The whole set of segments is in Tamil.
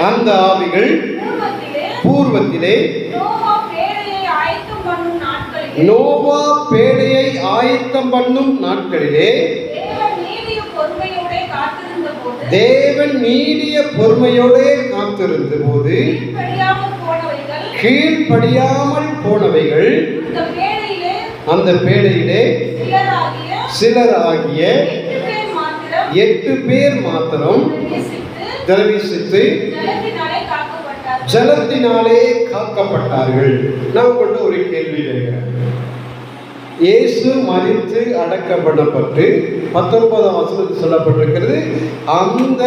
அந்த ஆவிகள் பூர்வத்திலே நோவா பேழையை ஆயத்தம் பண்ணும் நாட்களிலே தேவன் நீடிய பொறுமையோடே காத்திருந்த போது கீழ்ப்படியாமல் போனவைகள் அந்த பேழையிலே சிலர் ஆகிய 8 பேர் மாத்திரம் பிரவேசித்து ஜலத்தினாலே காக்கப்பட்டார்கள். நான் கொண்டு ஒரு கேள்வி கேட்கிறேன். இயேசு மரித்து அடக்கம் பண்ணப்பட்டு 19ஆம் வசனத்தில் சொல்லப்பட்டிருக்கிறது, அந்த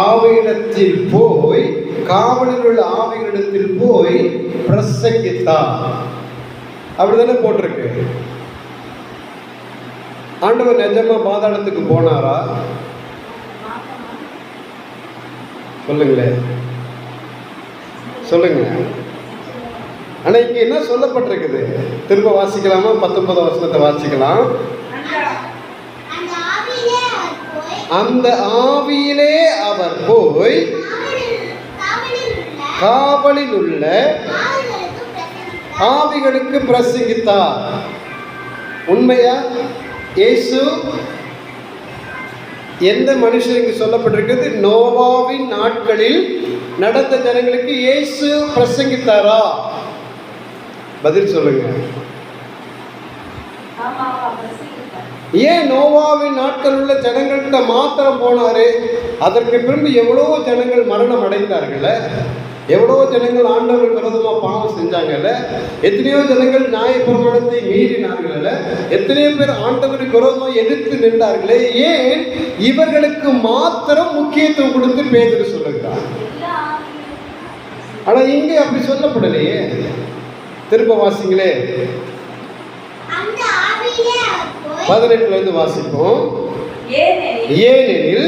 ஆவியிடத்தில் போய் காவலில் உள்ள ஆவிகளிடத்தில் போய் பிரசங்கித்தார். அப்படிதானே போட்டிருக்கு. ஆண்டவர் நிஜமா பாதாளத்துக்கு போனாரா? சொல்லுங்களேன், சொல்லுங்க. ஆனா இங்க என்ன சொல்லப்பட்டிருக்குது? திரும்ப வாசிக்கலாமா? 19ஆம் வசனத்தை வாசிக்கலாம். அந்த ஆவியிலே அவர் போய் காவலில் உள்ள ஆவிகளுக்கு பிரசங்கித்தார். உண்மையா? இயேசு எந்த மனுஷன் இங்கு சொல்லப்பட்டிருக்கிறது? நோவாவின் நாட்களில் நடந்த ஜனங்களுக்கு இயேசு பிரசங்கித்தாரா? பதில் சொல்லுங்க. ஏன் நோவாவின் நாட்கள் உள்ள ஜனங்கள்கிட்ட மாத்திரம் போனாரு? அதற்கு பிறகு எவ்வளவோ ஜனங்கள் மரணம் அடைந்தார்கள். எவ்வளவோ ஜனங்கள் ஆண்டவர் விரோதமாக பாவம் செஞ்சாங்கல்ல. எத்தனையோ ஜனங்கள் நியாயப்பிரமாணத்தை மீறினார்கள். எத்தனையோ பேர் ஆண்டவருக்கு விரோதமாக எதிர்த்து நின்றார்களே. ஏன் இவர்களுக்கு மாத்திரம் முக்கியத்துவம் கொடுத்து பேதுரு சொல்லுகிறார்? ஆனா இங்கே அப்படி சொல்லப்படலையே. திரும்ப வாசிங்களே, 18 வாசிப்போம். ஏனெனில்